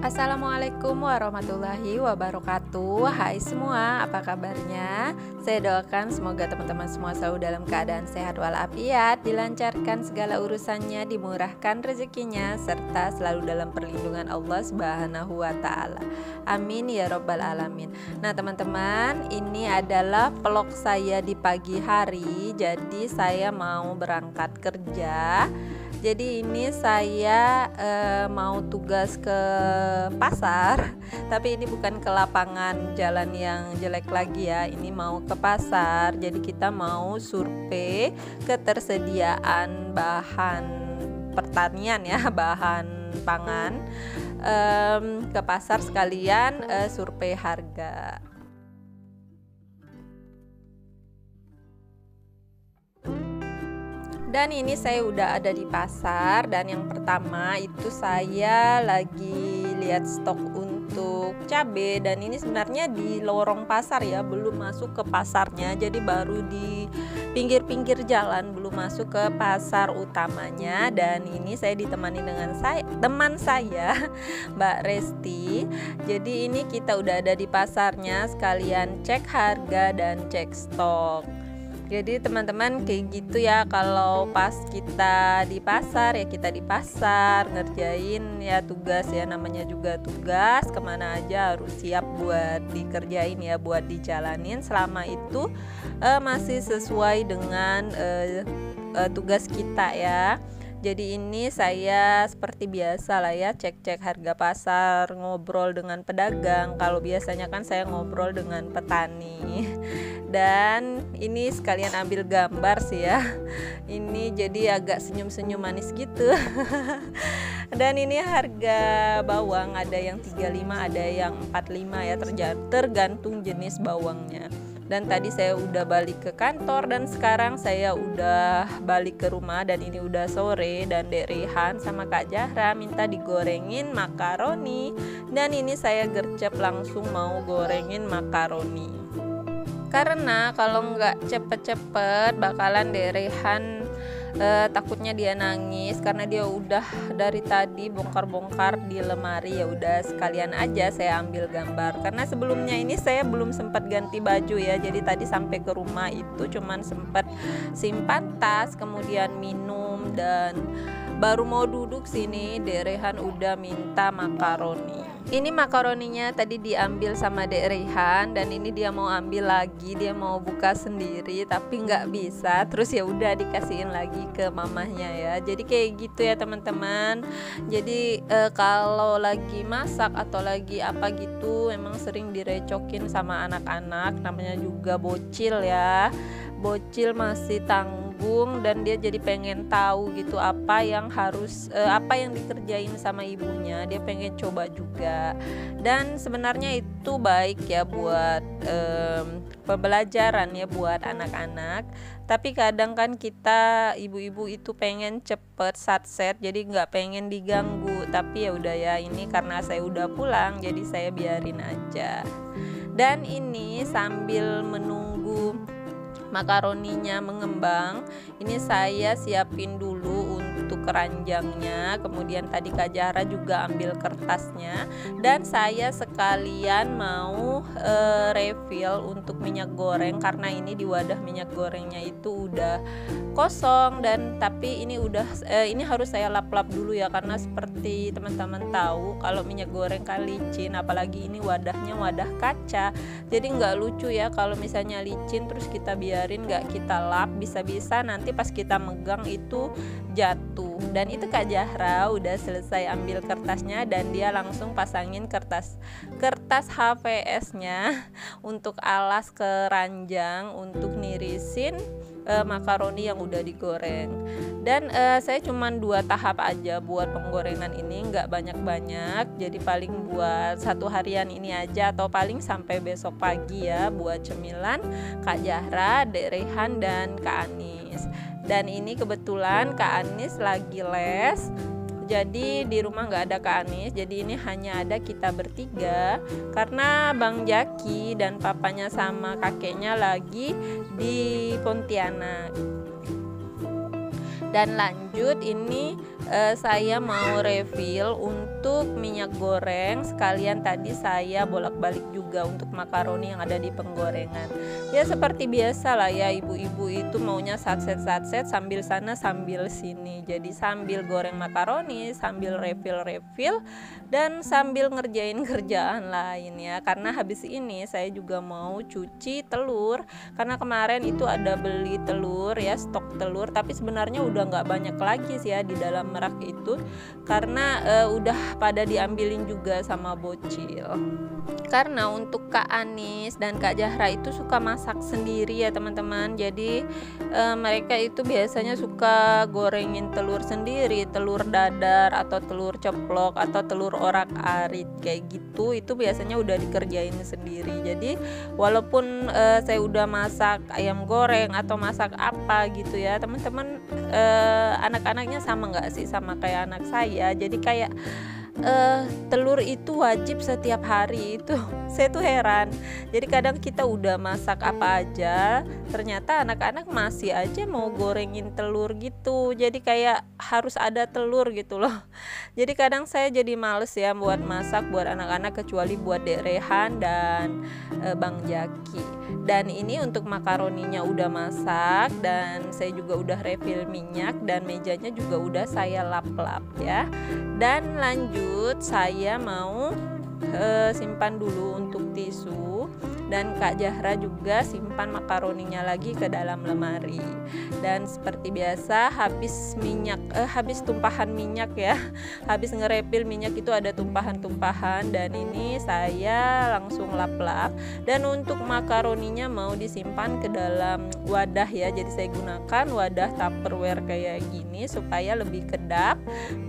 Assalamualaikum warahmatullahi wabarakatuh. Hai semua, apa kabarnya? Saya doakan semoga teman-teman semua selalu dalam keadaan sehat walafiat, dilancarkan segala urusannya, dimurahkan rezekinya, serta selalu dalam perlindungan Allah Subhanahu wa Ta'ala. Amin ya Rabbal Alamin. Nah teman-teman, ini adalah vlog saya di pagi hari. Jadi saya mau berangkat kerja. Jadi ini saya mau tugas ke pasar, tapi ini bukan ke lapangan jalan yang jelek lagi ya. Ini mau ke pasar. Jadi kita mau survei ketersediaan bahan pertanian ya, bahan pangan ke pasar sekalian survei harga. Dan ini saya udah ada di pasar, dan yang pertama itu saya lagi lihat stok untuk cabai, dan ini sebenarnya di lorong pasar ya, belum masuk ke pasarnya, jadi baru di pinggir-pinggir jalan, belum masuk ke pasar utamanya. Dan ini saya ditemani dengan teman saya Mbak Resti. Jadi ini kita udah ada di pasarnya, sekalian cek harga dan cek stok. Jadi teman-teman kayak gitu ya, kalau pas kita di pasar ya kita di pasar ngerjain ya tugas ya, namanya juga tugas, kemana aja harus siap buat dikerjain ya, buat dijalanin selama itu masih sesuai dengan tugas kita ya. Jadi ini saya seperti biasa lah ya, cek-cek harga pasar, ngobrol dengan pedagang. Kalau biasanya kan saya ngobrol dengan petani. Dan ini sekalian ambil gambar sih ya. Ini jadi agak senyum-senyum manis gitu. Dan ini harga bawang ada yang 35, ada yang 45 ya, tergantung jenis bawangnya. Dan tadi saya udah balik ke kantor, dan sekarang saya udah balik ke rumah, dan ini udah sore, dan Dek Rehan sama Kak Zahra minta digorengin makaroni, dan ini saya gercep langsung mau gorengin makaroni. Karena kalau nggak cepet-cepet bakalan Dek Rehan takutnya dia nangis, karena dia udah dari tadi bongkar-bongkar di lemari. Ya udah sekalian aja saya ambil gambar, karena sebelumnya ini saya belum sempat ganti baju ya. Jadi tadi sampai ke rumah itu cuman sempat simpan tas, kemudian minum, dan baru mau duduk sini Dek Rehan udah minta makaroni. Ini makaroninya tadi diambil sama Dek Rehan, dan ini dia mau ambil lagi, dia mau buka sendiri tapi nggak bisa, terus ya udah dikasihin lagi ke mamahnya ya. Jadi kayak gitu ya teman-teman. Jadi kalau lagi masak atau lagi apa gitu emang sering direcokin sama anak-anak, namanya juga bocil ya. Bocil masih tanggung, dan dia jadi pengen tahu gitu apa yang dikerjain sama ibunya, dia pengen coba juga. Dan sebenarnya itu baik ya buat pembelajaran ya buat anak-anak. Tapi kadang kan kita ibu-ibu itu pengen cepet satset, jadi nggak pengen diganggu. Tapi ya udah ya, ini karena saya udah pulang jadi saya biarin aja. Dan ini sambil menunggu makaroninya mengembang, ini saya siapin dulu untuk keranjangnya. Kemudian tadi Kak Zahra juga ambil kertasnya, dan saya sekalian mau refill untuk minyak goreng, karena ini di wadah minyak gorengnya itu udah kosong. Dan tapi ini ini harus saya lap-lap dulu ya, karena seperti teman-teman tahu kalau minyak goreng kan licin, apalagi ini wadahnya wadah kaca. Jadi nggak lucu ya kalau misalnya licin terus kita biarin nggak kita lap, bisa-bisa nanti pas kita megang itu jatuh. Dan itu Kak Zahra udah selesai ambil kertasnya, dan dia langsung pasangin kertas HVS-nya untuk alas keranjang untuk nirisin makaroni yang udah digoreng. Dan saya cuman 2 tahap aja buat penggorengan ini, nggak banyak-banyak. Jadi paling buat 1 harian ini aja, atau paling sampai besok pagi ya, buat cemilan Kak Zahra, Dek Rehan, dan Kak Anis. Dan ini kebetulan Kak Anis lagi les, jadi di rumah nggak ada Kak Anis, jadi ini hanya ada kita bertiga, karena Bang Jaki dan papanya sama kakeknya lagi di Pontianak. Dan lanjut ini saya mau refill untuk minyak goreng, sekalian tadi saya bolak-balik juga untuk makaroni yang ada di penggorengan. Ya seperti biasa lah ya, ibu-ibu itu maunya satset-satset sambil sana sambil sini. Jadi sambil goreng makaroni, sambil refill dan sambil ngerjain kerjaan lain ya. Karena habis ini saya juga mau cuci telur, karena kemarin itu ada beli telur ya, stok telur, tapi sebenarnya udah nggak banyak lagi sih ya di dalam merak itu, karena udah pada diambilin juga sama bocil. Karena untuk Kak Anis dan Kak Zahra itu suka masak sendiri ya teman-teman, jadi mereka itu biasanya suka gorengin telur sendiri, telur dadar atau telur ceplok atau telur orak-arik kayak gitu, itu biasanya udah dikerjain sendiri. Jadi walaupun saya udah masak ayam goreng atau masak apa gitu ya teman-teman, anak-anaknya sama nggak sih sama kayak anak saya, jadi kayak telur itu wajib setiap hari itu. Saya tuh heran, jadi kadang kita udah masak apa aja, ternyata anak-anak masih aja mau gorengin telur gitu, jadi kayak harus ada telur gitu loh. Jadi kadang saya jadi males ya buat masak buat anak-anak, kecuali buat Dek Rehan dan Bang Jaki. Dan ini untuk makaroninya udah masak, dan saya juga udah refill minyak, dan mejanya juga udah saya lap-lap ya. Dan lanjut saya mau simpan dulu untuk tisu, dan Kak Zahra juga simpan makaroninya lagi ke dalam lemari. Dan seperti biasa habis tumpahan minyak ya, habis ngerepil minyak itu ada tumpahan-tumpahan, dan ini saya langsung lap-lap. Dan untuk makaroninya mau disimpan ke dalam wadah ya, jadi saya gunakan wadah Tupperware kayak gini supaya lebih kedap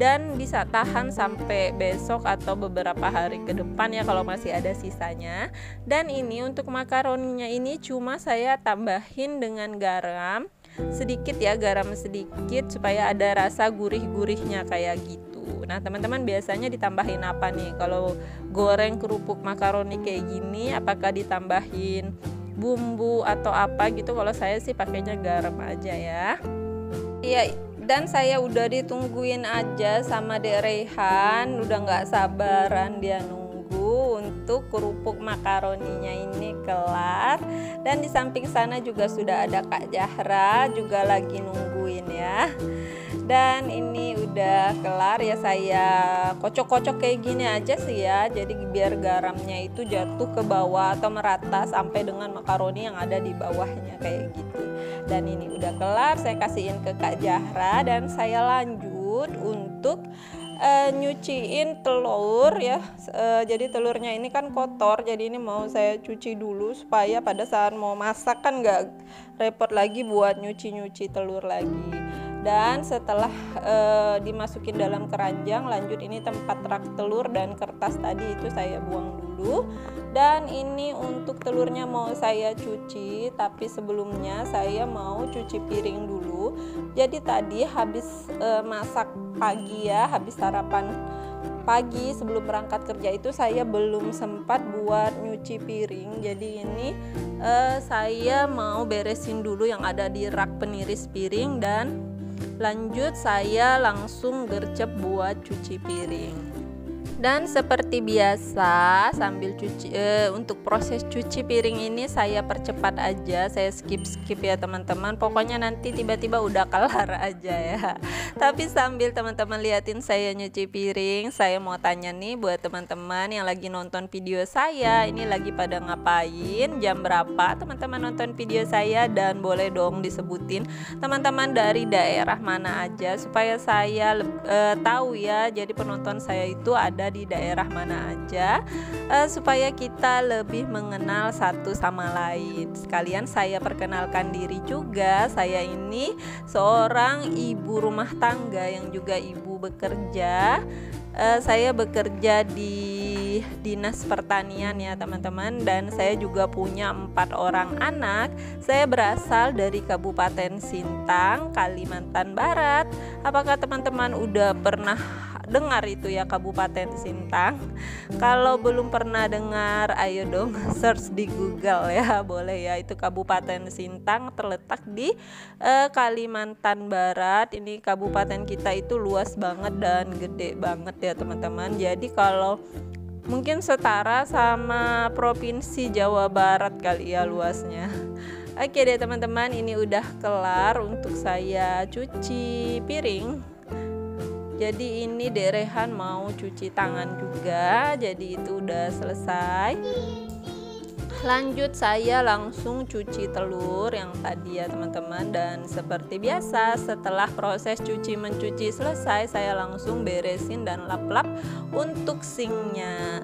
dan bisa tahan sampai besok atau beberapa hari ke depan ya kalau masih ada sisanya. Dan ini untuk makaroninya ini cuma saya tambahin dengan garam sedikit ya, garam sedikit supaya ada rasa gurih-gurihnya kayak gitu. Nah teman-teman biasanya ditambahin apa nih kalau goreng kerupuk makaroni kayak gini? Apakah ditambahin bumbu atau apa gitu? Kalau saya sih pakainya garam aja ya. Iya, dan saya udah ditungguin aja sama Dek Rehan, udah nggak sabaran dia untuk kerupuk makaroninya ini kelar. Dan di samping sana juga sudah ada Kak Zahra juga lagi nungguin ya. Dan ini udah kelar ya, saya kocok-kocok kayak gini aja sih ya, jadi biar garamnya itu jatuh ke bawah atau merata sampai dengan makaroni yang ada di bawahnya kayak gitu. Dan ini udah kelar, saya kasihin ke Kak Zahra, dan saya lanjut untuk nyuciin telur ya. Jadi telurnya ini kan kotor, jadi ini mau saya cuci dulu supaya pada saat mau masak kan nggak repot lagi buat nyuci-nyuci telur lagi. Dan setelah dimasukin dalam keranjang, lanjut ini tempat rak telur dan kertas tadi itu saya buang dulu. Dan ini untuk telurnya mau saya cuci, tapi sebelumnya saya mau cuci piring dulu. Jadi tadi habis masak pagi ya, habis sarapan pagi sebelum berangkat kerja itu saya belum sempat buat nyuci piring. Jadi ini saya mau beresin dulu yang ada di rak peniris piring, dan lanjut saya langsung gercep buat cuci piring. Dan seperti biasa sambil cuci, untuk proses cuci piring ini saya percepat aja, saya skip ya teman-teman, pokoknya nanti tiba-tiba udah kelar aja ya. Tapi sambil teman-teman liatin saya nyuci piring, saya mau tanya nih buat teman-teman yang lagi nonton video saya, ini lagi pada ngapain, jam berapa teman-teman nonton video saya, dan boleh dong disebutin teman-teman dari daerah mana aja supaya saya tahu ya, jadi penonton saya itu ada di daerah mana aja, supaya kita lebih mengenal satu sama lain. Sekalian saya perkenalkan diri juga, saya ini seorang ibu rumah tangga yang juga ibu bekerja. Saya bekerja di Dinas Pertanian ya teman-teman, dan saya juga punya 4 orang anak. Saya berasal dari Kabupaten Sintang, Kalimantan Barat. Apakah teman-teman udah pernah dengar itu ya Kabupaten Sintang. Kalau belum pernah dengar, ayo dong search di Google ya, boleh ya. Itu Kabupaten Sintang terletak di Kalimantan Barat. Ini kabupaten kita itu luas banget dan gede banget ya teman-teman. Jadi kalau mungkin setara sama Provinsi Jawa Barat kali ya luasnya. Oke deh teman-teman, ini udah kelar untuk saya cuci piring. Jadi ini Dek Rehan mau cuci tangan juga, jadi itu udah selesai. Lanjut saya langsung cuci telur yang tadi ya teman-teman. Dan seperti biasa setelah proses cuci mencuci selesai, saya langsung beresin dan lap-lap untuk sinknya.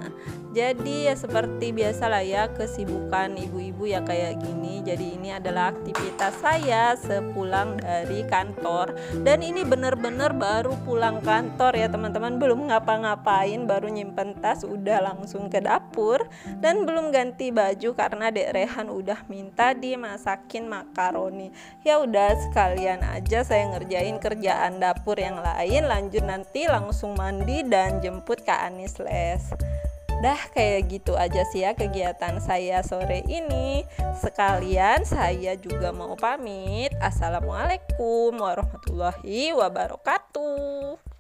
Jadi ya seperti biasalah ya kesibukan ibu-ibu ya kayak gini. Jadi ini adalah aktivitas saya sepulang dari kantor. Dan ini bener-bener baru pulang kantor ya teman-teman, belum ngapa-ngapain, baru nyimpen tas udah langsung ke dapur. Dan belum ganti baju karena Dek Rehan udah minta dimasakin makaroni. Ya udah sekalian aja saya ngerjain kerjaan dapur yang lain, lanjut nanti langsung mandi dan jemput Kak Anis les. Dah kayak gitu aja sih ya kegiatan saya sore ini. Sekalian saya juga mau pamit. Assalamualaikum warahmatullahi wabarakatuh.